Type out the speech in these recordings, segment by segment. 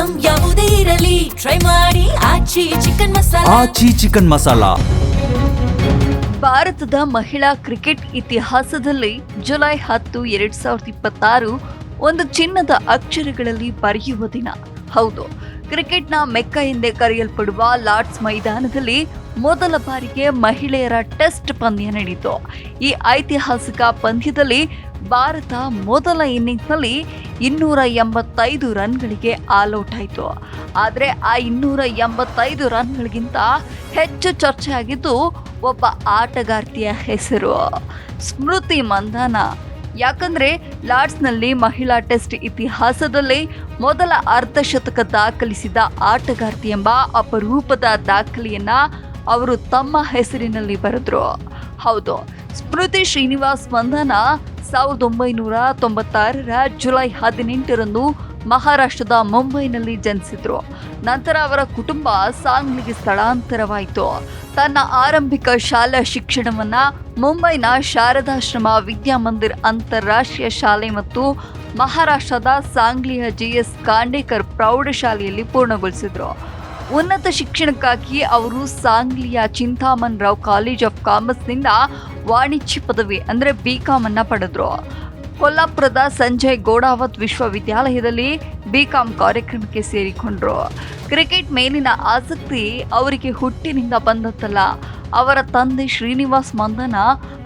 Item ಯಾವುದೇ ಇರಲಿ try ಮಾಡಿ ಆಚಿ ಚಿಕನ್ ಮಸಾಲಾ. ಭಾರತದ ಮಹಿಳಾ ಕ್ರಿಕೆಟ್ ಇತಿಹಾಸದಲ್ಲಿ ಜುಲೈ 10, 2026 ಒಂದು ಚಿನ್ನದ ಅಕ್ಷರಗಳಲ್ಲಿ ಬರೆಯುವ ದಿನ. ಹೌದು, ಕ್ರಿಕೆಟ್ನ ಮೆಕ್ಕ ಎಂದೇ ಕರೆಯಲ್ಪಡುವ ಲಾರ್ಡ್ಸ್ ಮೈದಾನದಲ್ಲಿ ಮೊದಲ ಬಾರಿಗೆ ಮಹಿಳೆಯರ ಟೆಸ್ಟ್ ಪಂದ್ಯ ನಡೆಯಿತು. ಈ ಐತಿಹಾಸಿಕ ಪಂದ್ಯದಲ್ಲಿ ಭಾರತ ಮೊದಲ ಇನ್ನಿಂಗ್ಸ್ನಲ್ಲಿ 285 ರನ್ಗಳಿಗೆ ಆಲ್ಔಟ್ ಆಯಿತು. ಆದರೆ ಆ 285 ರನ್ಗಳಿಗಿಂತ ಹೆಚ್ಚು ಚರ್ಚೆ ಆಗಿದ್ದು ಒಬ್ಬ ಆಟಗಾರ್ತಿಯ ಹೆಸರು, ಸ್ಮೃತಿ ಮಂಧಾನ. ಯಾಕಂದ್ರೆ ಲಾರ್ಡ್ಸ್ನಲ್ಲಿ ಮಹಿಳಾ ಟೆಸ್ಟ್ ಇತಿಹಾಸದಲ್ಲಿ ಮೊದಲ ಅರ್ಧಶತಕ ದಾಖಲಿಸಿದ ಆಟಗಾರ್ತಿ ಎಂಬ ಅಪರೂಪದ ದಾಖಲೆಯನ್ನ ಅವರು ತಮ್ಮ ಹೆಸರಿನಲ್ಲಿ ಬರೆದ್ರು. ಹೌದು, ಸ್ಮೃತಿ ಶ್ರೀನಿವಾಸ್ ಮಂಧಾನ 1996 ಜುಲೈ 18 ಮಹಾರಾಷ್ಟ್ರದ ಮುಂಬೈನಲ್ಲಿ ಜನಿಸಿದ್ರು. ನಂತರ ಅವರ ಕುಟುಂಬ ಸಾಂಗ್ಲಿಗೆ ಸ್ಥಳಾಂತರವಾಯಿತು. ತನ್ನ ಆರಂಭಿಕ ಶಾಲಾ ಶಿಕ್ಷಣವನ್ನ ಮುಂಬೈನ ಶಾರದಾಶ್ರಮ ವಿದ್ಯಾಮಂದಿರ್ ಅಂತಾರಾಷ್ಟ್ರೀಯ ಶಾಲೆ ಮತ್ತು ಮಹಾರಾಷ್ಟ್ರದ ಸಾಂಗ್ಲಿಯ JS ಖಾಂಡೇಕರ್ ಪ್ರೌಢಶಾಲೆಯಲ್ಲಿ ಪೂರ್ಣಗೊಳಿಸಿದ್ರು. ಉನ್ನತ ಶಿಕ್ಷಣಕ್ಕಾಗಿ ಅವರು ಸಾಂಗ್ಲಿಯ ಚಿಂತಾಮನ್ ರಾವ್ ಕಾಲೇಜ್ ಆಫ್ ಕಾಮರ್ಸ್ನಿಂದ ವಾಣಿಜ್ಯ ಪದವಿ ಅಂದರೆ BCom ಅನ್ನ ಪಡೆದ್ರು. ಕೊಲ್ಲಾಪುರದ ಸಂಜಯ್ ಗೋಡಾವತ್ ವಿಶ್ವವಿದ್ಯಾಲಯದಲ್ಲಿ BCom ಕಾರ್ಯಕ್ರಮಕ್ಕೆ ಸೇರಿಕೊಂಡ್ರು. ಕ್ರಿಕೆಟ್ ಮೇಲಿನ ಆಸಕ್ತಿ ಅವರಿಗೆ ಹುಟ್ಟಿನಿಂದ ಬಂದದ್ದಲ್ಲ. ಅವರ ತಂದೆ ಶ್ರೀನಿವಾಸ್ ಮಂಧಾನ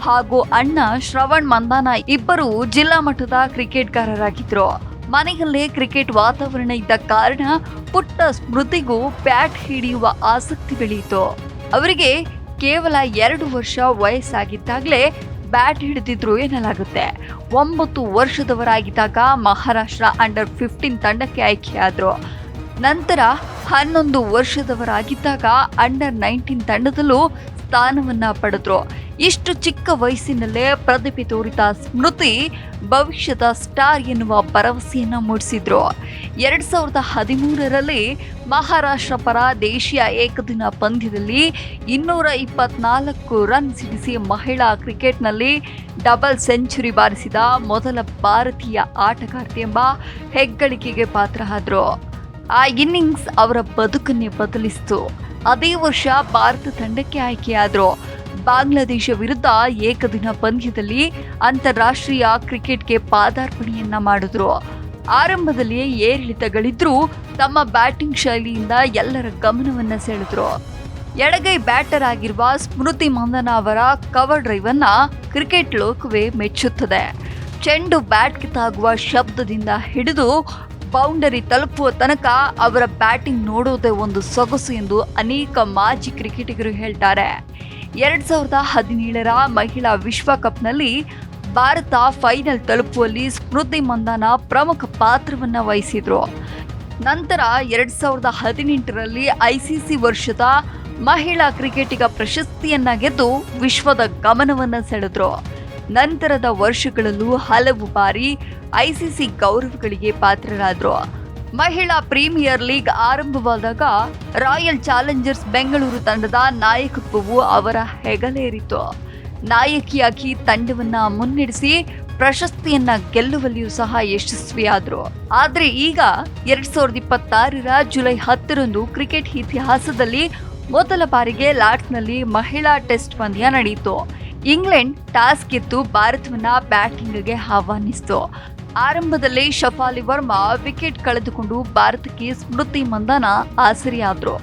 ಹಾಗೂ ಅಣ್ಣ ಶ್ರವಣ್ ಮಂಧಾನ ಇಬ್ಬರು ಜಿಲ್ಲಾ ಮಟ್ಟದ ಕ್ರಿಕೆಟ್ಗಾರರಾಗಿದ್ರು. ಮನೆಯಲ್ಲೇ ಕ್ರಿಕೆಟ್ ವಾತಾವರಣ ಇದ್ದ ಕಾರಣ ಪುಟ್ಟ ಸ್ಮೃತಿಗೂ ಬ್ಯಾಟ್ ಹಿಡಿಯುವ ಆಸಕ್ತಿ ಬೆಳೆಯಿತು. ಅವರಿಗೆ ಕೇವಲ 2 ವರ್ಷ ವಯಸ್ಸಾಗಿದ್ದಾಗಲೇ ಬ್ಯಾಟ್ ಹಿಡಿದಿದ್ರು ಎನ್ನಲಾಗುತ್ತೆ. 9 ವರ್ಷದವರಾಗಿದ್ದಾಗ ಮಹಾರಾಷ್ಟ್ರ ಅಂಡರ್ 15 ತಂಡಕ್ಕೆ ಆಯ್ಕೆಯಾದ್ರು. ನಂತರ 11 ವರ್ಷದವರಾಗಿದ್ದಾಗ ಅಂಡರ್ 19 ತಂಡದಲ್ಲೂ ಸ್ಥಾನವನ್ನ ಪಡೆದ್ರು. ಇಷ್ಟು ಚಿಕ್ಕ ವಯಸ್ಸಿನಲ್ಲೇ ಪ್ರತಿಭೆ ತೋರಿದ ಸ್ಮೃತಿ ಭವಿಷ್ಯದ ಸ್ಟಾರ್ ಎನ್ನುವ ಭರವಸೆಯನ್ನ ಮೂಡಿಸಿದ್ರು. 2013 ಮಹಾರಾಷ್ಟ್ರ ಪರ ದೇಶೀಯ ಏಕದಿನ ಪಂದ್ಯದಲ್ಲಿ 224 ರನ್ ಸಿಡಿಸಿ ಮಹಿಳಾ ಕ್ರಿಕೆಟ್ನಲ್ಲಿ ಡಬಲ್ ಸೆಂಚುರಿ ಬಾರಿಸಿದ ಮೊದಲ ಭಾರತೀಯ ಆಟಗಾರ್ತಿ ಎಂಬ ಹೆಗ್ಗಳಿಕೆಗೆ ಪಾತ್ರರಾದ್ರು. ಆ ಇನ್ನಿಂಗ್ಸ್ ಅವರ ಬದುಕನ್ನೇ ಬದಲಿಸಿತು. ಅದೇ ವರ್ಷ ಭಾರತ ತಂಡಕ್ಕೆ ಆಯ್ಕೆಯಾದ್ರು. ಬಾಂಗ್ಲಾದೇಶ ವಿರುದ್ಧ ಏಕದಿನ ಪಂದ್ಯದಲ್ಲಿ ಅಂತಾರಾಷ್ಟ್ರೀಯ ಕ್ರಿಕೆಟ್ಗೆ ಪಾದಾರ್ಪಣೆಯನ್ನ ಮಾಡಿದ್ರು. ಆರಂಭದಲ್ಲಿ ಏರಿಳಿತಗಳಿದ್ರೂ ತಮ್ಮ ಬ್ಯಾಟಿಂಗ್ ಶೈಲಿಯಿಂದ ಎಲ್ಲರ ಗಮನವನ್ನ ಸೆಳೆದ್ರು. ಎಡಗೈ ಬ್ಯಾಟರ್ ಆಗಿರುವ ಸ್ಮೃತಿ ಮಂಧಾನ ಅವರ ಕವರ್ ಡ್ರೈವ್ ಅನ್ನ ಕ್ರಿಕೆಟ್ ಲೋಕವೇ ಮೆಚ್ಚುತ್ತದೆ. ಚೆಂಡು ಬ್ಯಾಟ್ಗೆ ತಾಗುವ ಶಬ್ದದಿಂದ ಹಿಡಿದು ಬೌಂಡರಿ ತಲುಪುವ ತನಕ ಅವರ ಬ್ಯಾಟಿಂಗ್ ನೋಡೋದೇ ಒಂದು ಸೊಗಸು ಎಂದು ಅನೇಕ ಮಾಜಿ ಕ್ರಿಕೆಟಿಗರು ಹೇಳ್ತಾರೆ. 2017 ಮಹಿಳಾ ವಿಶ್ವಕಪ್ನಲ್ಲಿ ಭಾರತ ಫೈನಲ್ ತಲುಪುವಲ್ಲಿ ಸ್ಮೃತಿ ಮಂಧಾನ ಪ್ರಮುಖ ಪಾತ್ರವನ್ನ ವಹಿಸಿದ್ರು. ನಂತರ 2018 ICC ವರ್ಷದ ಮಹಿಳಾ ಕ್ರಿಕೆಟಿಗ ಪ್ರಶಸ್ತಿಯನ್ನ ಗೆದ್ದು ವಿಶ್ವದ ಗಮನವನ್ನ ಸೆಳೆದ್ರು. ನಂತರದ ವರ್ಷಗಳಲ್ಲೂ ಹಲವು ಬಾರಿ ICC ಗೌರವಗಳಿಗೆ ಪಾತ್ರರಾದ್ರು. ಮಹಿಳಾ ಪ್ರೀಮಿಯರ್ ಲೀಗ್ ಆರಂಭವಾದಾಗ ರಾಯಲ್ ಚಾಲೆಂಜರ್ಸ್ ಬೆಂಗಳೂರು ತಂಡದ ನಾಯಕತ್ವವು ಅವರ ಹೆಗಲೇರಿತು. ನಾಯಕಿಯಾಗಿ ತಂಡವನ್ನ ಮುನ್ನಡೆಸಿ ಪ್ರಶಸ್ತಿಯನ್ನ ಗೆಲ್ಲುವಲ್ಲಿಯೂ ಸಹ ಯಶಸ್ವಿಯಾದ್ರು. ಆದ್ರೆ ಈಗ 2026 ಜುಲೈ 10 ಕ್ರಿಕೆಟ್ ಇತಿಹಾಸದಲ್ಲಿ ಮೊದಲ ಬಾರಿಗೆ ಲಾರ್ಡ್ಸ್ನಲ್ಲಿ ಮಹಿಳಾ ಟೆಸ್ಟ್ ಪಂದ್ಯ ನಡೆಯಿತು. ಇಂಗ್ಲೆಂಡ್ ಟಾಸ್ ಗೆದ್ದು ಭಾರತವನ್ನ ಬ್ಯಾಟಿಂಗ್ಗೆ ಆಹ್ವಾನಿಸಿತು. ಆರಂಭದಲ್ಲಿ ಶಫಾಲಿ ವರ್ಮಾ ವಿಕೆಟ್ ಕಳೆದುಕೊಂಡು ಭಾರತಕ್ಕೆ ಸ್ಮೃತಿ ಮಂಧಾನ ಆಸರಿಯಾದ್ರು.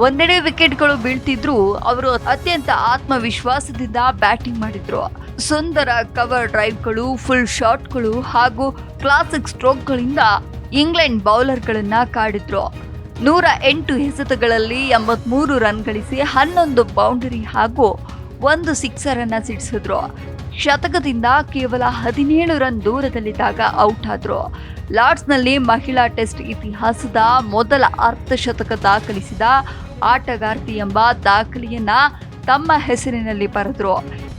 ಒಂದೆಡೆ ವಿಕೆಟ್ಗಳು ಬೀಳ್ತಿದ್ರು, ಅವರು ಅತ್ಯಂತ ಆತ್ಮವಿಶ್ವಾಸದಿಂದ ಬ್ಯಾಟಿಂಗ್ ಮಾಡಿದ್ರು. ಸುಂದರ ಕವರ್ ಡ್ರೈವ್ಗಳು, ಫುಲ್ ಶಾಟ್ಗಳು ಹಾಗೂ ಕ್ಲಾಸಿಕ್ ಸ್ಟ್ರೋಕ್ಗಳಿಂದ ಇಂಗ್ಲೆಂಡ್ ಬೌಲರ್ಗಳನ್ನ ಕಾಡಿದ್ರು. 108 ಎಸೆತಗಳಲ್ಲಿ 83 ರನ್ ಗಳಿಸಿ 11 ಬೌಂಡರಿ ಹಾಗೂ 1 ಸಿಕ್ಸರ್ ಅನ್ನ ಸಿಡಿಸಿದ್ರು. ಶತಕದಿಂದ ಕೇವಲ 17 ರನ್ ದೂರದಲ್ಲಿದ್ದಾಗ ಔಟ್ ಆದ್ರು. ಲಾರ್ಡ್ಸ್ನಲ್ಲಿ ಮಹಿಳಾ ಟೆಸ್ಟ್ ಇತಿಹಾಸದ ಮೊದಲ ಅರ್ಧಶತಕ ದಾಖಲಿಸಿದ ಆಟಗಾರ್ತಿ ಎಂಬ ದಾಖಲೆಯನ್ನ ತಮ್ಮ ಹೆಸರಿನಲ್ಲಿ ಬರೆದ್ರು.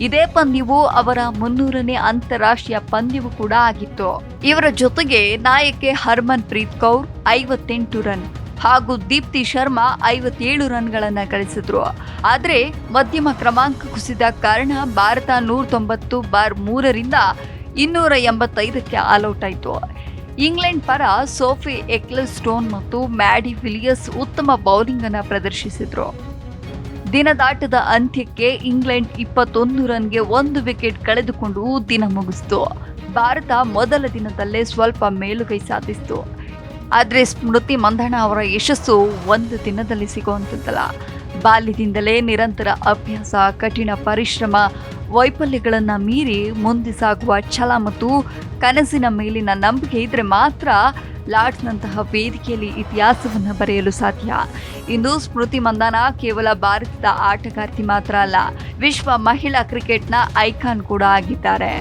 ಇದೇ ಪಂದ್ಯವು ಅವರ 300ನೇ ಅಂತಾರಾಷ್ಟ್ರೀಯ ಪಂದ್ಯವೂ ಕೂಡ ಆಗಿತ್ತು. ಇವರ ಜೊತೆಗೆ ನಾಯಕಿ ಹರ್ಮನ್ ಪ್ರೀತ್ ಕೌರ್ 58 ರನ್ ಹಾಗೂ ದೀಪ್ತಿ ಶರ್ಮಾ 57 ರನ್ಗಳನ್ನ ಗಳಿಸಿದ್ರು. ಆದ್ರೆ ಮಧ್ಯಮ ಕ್ರಮಾಂಕ ಕುಸಿದ ಕಾರಣ ಭಾರತ 190/3 285ಕ್ಕೆ ಆಲ್ಔಟ್ ಆಯಿತು. ಇಂಗ್ಲೆಂಡ್ ಪರ ಸೋಫಿ ಎಕ್ಲೆಸ್ಟೋನ್ ಮತ್ತು ಮ್ಯಾಡಿ ವಿಲಿಯರ್ಸ್ ಉತ್ತಮ ಬೌಲಿಂಗ್ ಅನ್ನು ಪ್ರದರ್ಶಿಸಿದ್ರು. ದಿನದಾಟದ ಅಂತ್ಯಕ್ಕೆ ಇಂಗ್ಲೆಂಡ್ 21 ರನ್ಗೆ 1 ವಿಕೆಟ್ ಕಳೆದುಕೊಂಡು ದಿನ ಮುಗಿಸಿತು. ಭಾರತ ಮೊದಲ ದಿನದಲ್ಲೇ ಸ್ವಲ್ಪ ಮೇಲುಗೈ ಸಾಧಿಸಿತು. ಆದರೆ ಸ್ಮೃತಿ ಮಂದಣ್ಣ ಅವರ ಯಶಸ್ಸು ಒಂದು ದಿನದಲ್ಲಿ ಸಿಗುವಂಥದ್ದಲ್ಲ. ಬಾಲ್ಯದಿಂದಲೇ ನಿರಂತರ ಅಭ್ಯಾಸ, ಕಠಿಣ ಪರಿಶ್ರಮ, ವೈಫಲ್ಯಗಳನ್ನು ಮೀರಿ ಮುಂದೆ ಸಾಗುವ ಛಲ ಮತ್ತು ಕನಸಿನ ಮೇಲಿನ ನಂಬಿಕೆ ಇದ್ರೆ ಮಾತ್ರ ಲಾರ್ಡ್ಸ್ನಂತಹ ವೇದಿಕೆಯಲ್ಲಿ ಇತಿಹಾಸವನ್ನು ಬರೆಯಲು ಸಾಧ್ಯ. ಇಂದು ಸ್ಮೃತಿ ಮಂದಣ್ಣ ಕೇವಲ ಭಾರತದ ಆಟಗಾರ್ತಿ ಮಾತ್ರ ಅಲ್ಲ, ವಿಶ್ವ ಮಹಿಳಾ ಕ್ರಿಕೆಟ್ನ ಐಕಾನ್ ಕೂಡ ಆಗಿದ್ದಾರೆ.